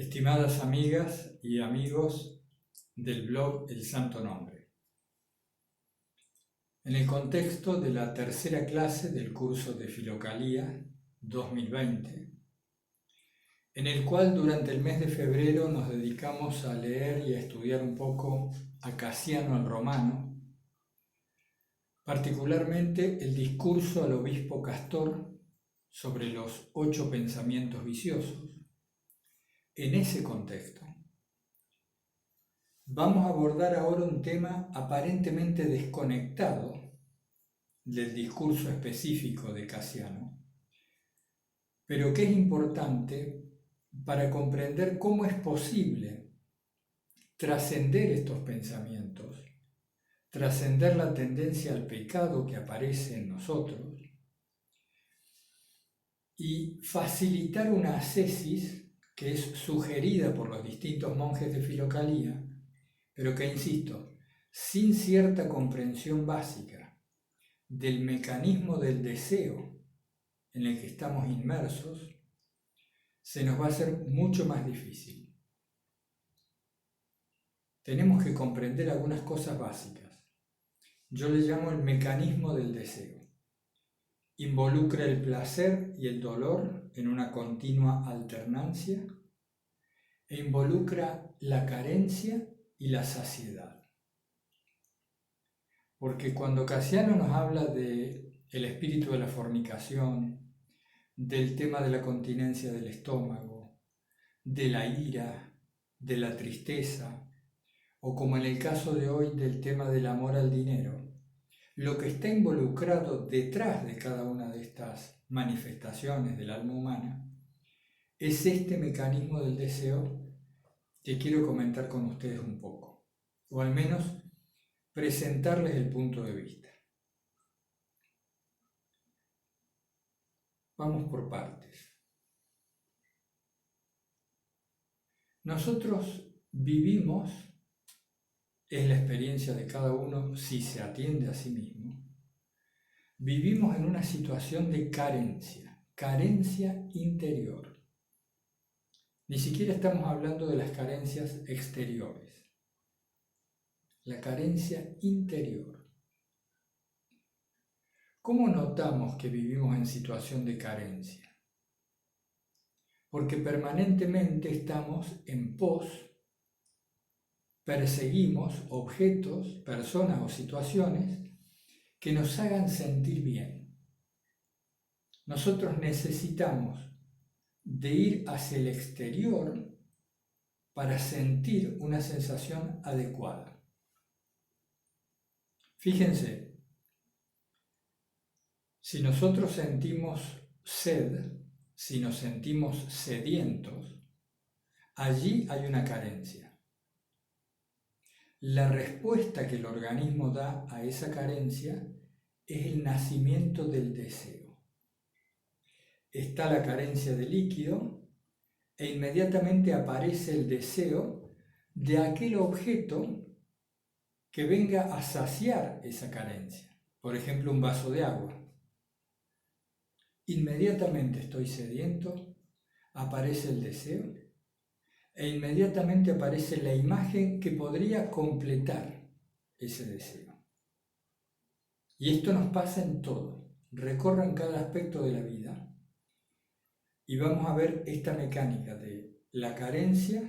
Estimadas amigas y amigos del blog El Santo Nombre, en el contexto de la tercera clase del curso de Filocalía 2020, en el cual durante el mes de febrero nos dedicamos a leer y a estudiar un poco a Casiano el Romano, particularmente el discurso al obispo Castor sobre los 8 pensamientos viciosos. En ese contexto, vamos a abordar ahora un tema aparentemente desconectado del discurso específico de Casiano, pero que es importante para comprender cómo es posible trascender estos pensamientos, trascender la tendencia al pecado que aparece en nosotros y facilitar una ascesis que es sugerida por los distintos monjes de Filocalía, pero que, insisto, sin cierta comprensión básica del mecanismo del deseo en el que estamos inmersos, se nos va a hacer mucho más difícil. Tenemos que comprender algunas cosas básicas. Yo le llamo el mecanismo del deseo. Involucra el placer y el dolor en una continua alternancia e involucra la carencia y la saciedad. Porque cuando Casiano nos habla del espíritu de la fornicación, del tema de la continencia del estómago, de la ira, de la tristeza, o como en el caso de hoy del tema del amor al dinero, lo que está involucrado detrás de cada una de estas manifestaciones del alma humana es este mecanismo del deseo que quiero comentar con ustedes un poco, o al menos presentarles el punto de vista. Vamos por partes. Nosotros vivimos, es la experiencia de cada uno si se atiende a sí mismo, vivimos en una situación de carencia interior. Ni siquiera estamos hablando de las carencias exteriores. La carencia interior. ¿Cómo notamos que vivimos en situación de carencia? Porque permanentemente estamos en pos, perseguimos objetos, personas o situaciones que nos hagan sentir bien. Nosotros necesitamos de ir hacia el exterior para sentir una sensación adecuada. Fíjense, si nosotros sentimos sed, si nos sentimos sedientos, allí hay una carencia. La respuesta que el organismo da a esa carencia es el nacimiento del deseo. Está la carencia de líquido e inmediatamente aparece el deseo de aquel objeto que venga a saciar esa carencia. Por ejemplo, un vaso de agua. Inmediatamente estoy sediento, aparece el deseo e inmediatamente aparece la imagen que podría completar ese deseo. Y esto nos pasa en todo, recorre en cada aspecto de la vida y vamos a ver esta mecánica de la carencia,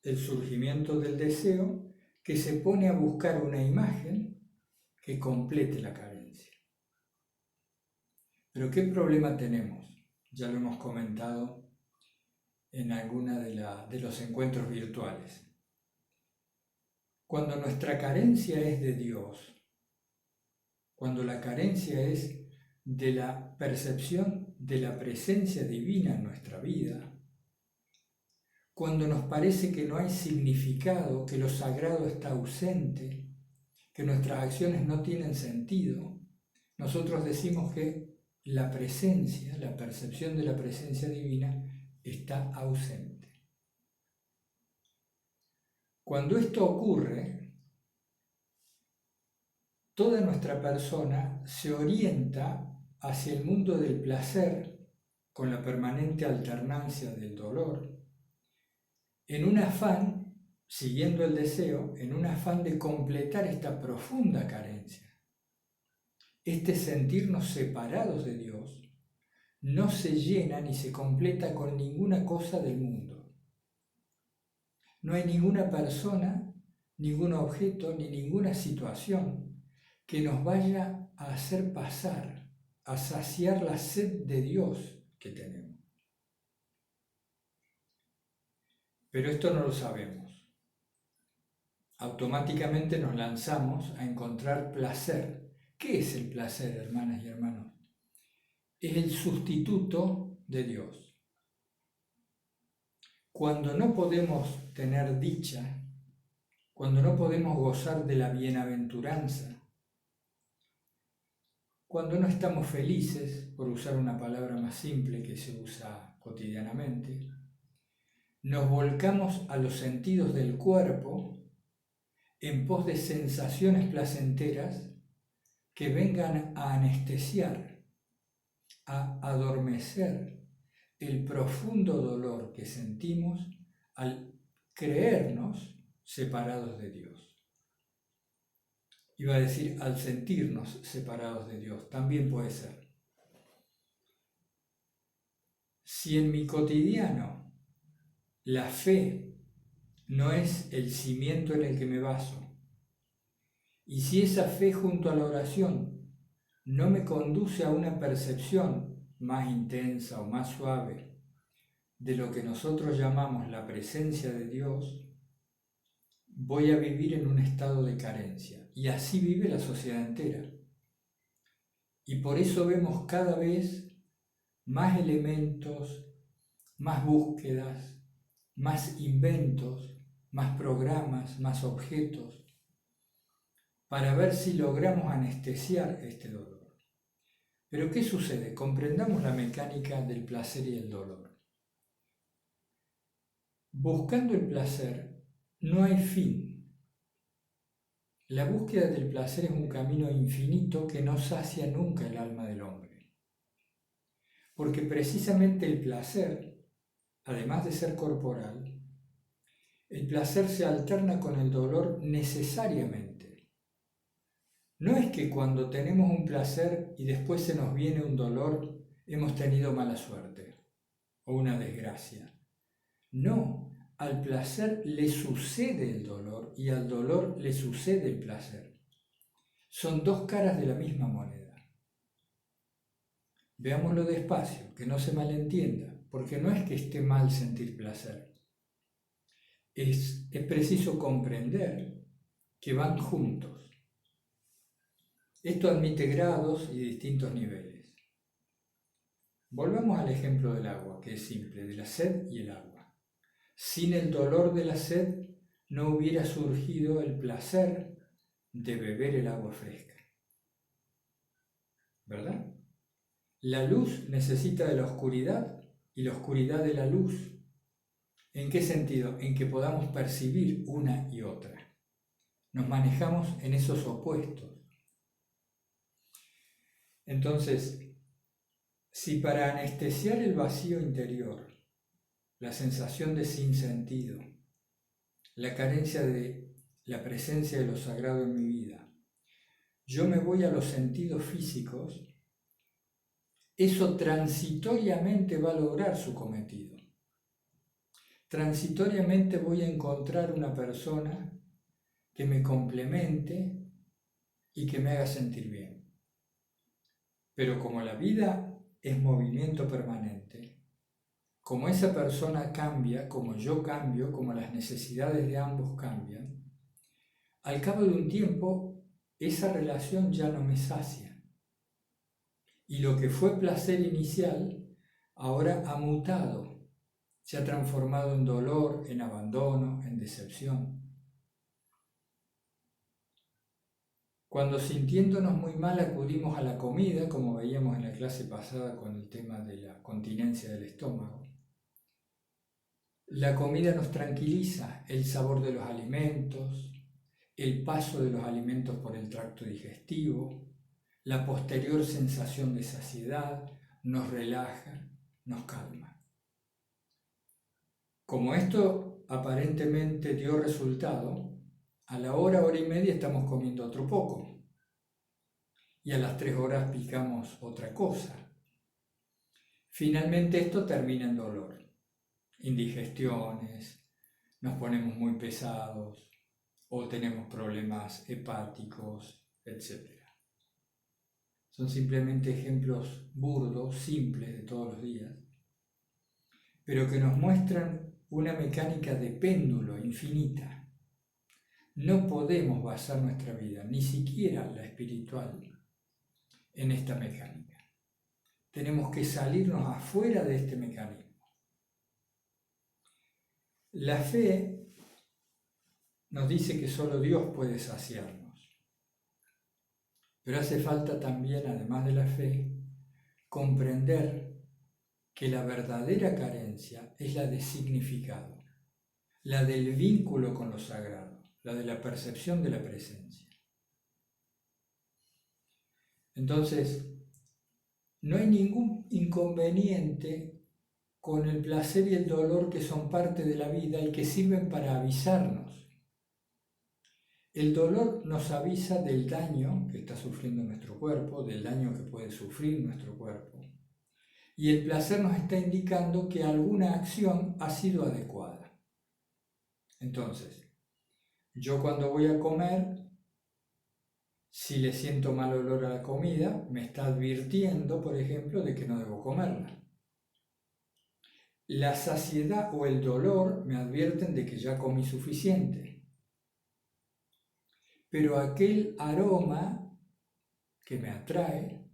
el surgimiento del deseo que se pone a buscar una imagen que complete la carencia. Pero ¿qué problema tenemos? Ya lo hemos comentado en alguna de los encuentros virtuales. Cuando nuestra carencia es de Dios, cuando la carencia es de la percepción de la presencia divina en nuestra vida, cuando nos parece que no hay significado, que lo sagrado está ausente, que nuestras acciones no tienen sentido, nosotros decimos que la presencia, la percepción de la presencia divina está ausente. Cuando esto ocurre, toda nuestra persona se orienta hacia el mundo del placer con la permanente alternancia del dolor en un afán, siguiendo el deseo, en un afán de completar esta profunda carencia. Este sentirnos separados de Dios no se llena ni se completa con ninguna cosa del mundo. No hay ninguna persona, ningún objeto, ni ninguna situación que nos vaya a hacer pasar, a saciar la sed de Dios que tenemos. Pero esto no lo sabemos. Automáticamente nos lanzamos a encontrar placer. ¿Qué es el placer, hermanas y hermanos? Es el sustituto de Dios. Cuando no podemos tener dicha, cuando no podemos gozar de la bienaventuranza, cuando no estamos felices, por usar una palabra más simple que se usa cotidianamente, nos volcamos a los sentidos del cuerpo en pos de sensaciones placenteras que vengan a anestesiar, a adormecer el profundo dolor que sentimos al creernos separados de Dios. Iba a decir al sentirnos separados de Dios, también puede ser. Si en mi cotidiano la fe no es el cimiento en el que me baso, y si esa fe junto a la oración no me conduce a una percepción más intensa o más suave de lo que nosotros llamamos la presencia de Dios, voy a vivir en un estado de carencia. Y así vive la sociedad entera. Y por eso vemos cada vez más elementos, más búsquedas, más inventos, más programas, más objetos, para ver si logramos anestesiar este dolor. Pero ¿qué sucede? Comprendamos la mecánica del placer y el dolor. Buscando el placer no hay fin. La búsqueda del placer es un camino infinito que no sacia nunca el alma del hombre. Porque precisamente el placer, además de ser corporal, el placer se alterna con el dolor necesariamente. No es que cuando tenemos un placer y después se nos viene un dolor, hemos tenido mala suerte o una desgracia. No. Al placer le sucede el dolor y al dolor le sucede el placer. Son dos caras de la misma moneda. Veámoslo despacio, que no se malentienda, porque no es que esté mal sentir placer. Es preciso comprender que van juntos. Esto admite grados y distintos niveles. Volvamos al ejemplo del agua, que es simple, de la sed y el agua. Sin el dolor de la sed no hubiera surgido el placer de beber el agua fresca. ¿Verdad? La luz necesita de la oscuridad y la oscuridad de la luz. ¿En qué sentido? En que podamos percibir una y otra. Nos manejamos en esos opuestos. Entonces, si para anestesiar el vacío interior, la sensación de sinsentido, la carencia de la presencia de lo sagrado en mi vida, yo me voy a los sentidos físicos, eso transitoriamente va a lograr su cometido. Transitoriamente voy a encontrar una persona que me complemente y que me haga sentir bien. Pero como la vida es movimiento permanente, como esa persona cambia, como yo cambio, como las necesidades de ambos cambian, al cabo de un tiempo esa relación ya no me sacia. Y lo que fue placer inicial ahora ha mutado, se ha transformado en dolor, en abandono, en decepción. Cuando sintiéndonos muy mal acudimos a la comida, como veíamos en la clase pasada con el tema de la continencia del estómago, la comida nos tranquiliza, el sabor de los alimentos, el paso de los alimentos por el tracto digestivo, la posterior sensación de saciedad, nos relaja, nos calma. Como esto aparentemente dio resultado, a la hora y media estamos comiendo otro poco. Y a las 3 horas picamos otra cosa. Finalmente esto termina en dolor, indigestiones, nos ponemos muy pesados o tenemos problemas hepáticos, etc. Son simplemente ejemplos burdos, simples de todos los días, pero que nos muestran una mecánica de péndulo infinita. No podemos basar nuestra vida, ni siquiera la espiritual, en esta mecánica. Tenemos que salirnos afuera de este mecanismo. La fe nos dice que solo Dios puede saciarnos, pero hace falta también, además de la fe, comprender que la verdadera carencia es la de significado, la del vínculo con lo sagrado, la de la percepción de la presencia. Entonces, no hay ningún inconveniente con el placer y el dolor que son parte de la vida y que sirven para avisarnos. El dolor nos avisa del daño que está sufriendo nuestro cuerpo, del daño que puede sufrir nuestro cuerpo. Y el placer nos está indicando que alguna acción ha sido adecuada. Entonces, yo cuando voy a comer, si le siento mal olor a la comida, me está advirtiendo, por ejemplo, de que no debo comerla. La saciedad o el dolor me advierten de que ya comí suficiente. Pero aquel aroma que me atrae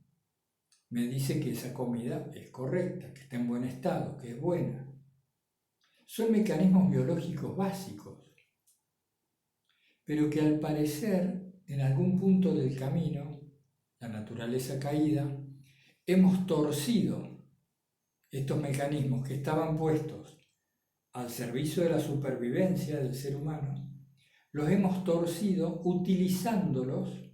me dice que esa comida es correcta, que está en buen estado, que es buena. Son mecanismos biológicos básicos, pero que al parecer, en algún punto del camino, la naturaleza caída, hemos torcido estos mecanismos que estaban puestos al servicio de la supervivencia del ser humano, los hemos torcido utilizándolos,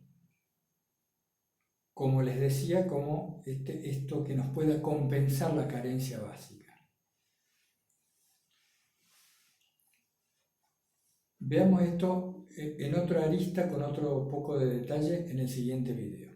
como les decía, como esto que nos pueda compensar la carencia básica. Veamos esto en otra arista con otro poco de detalle en el siguiente video.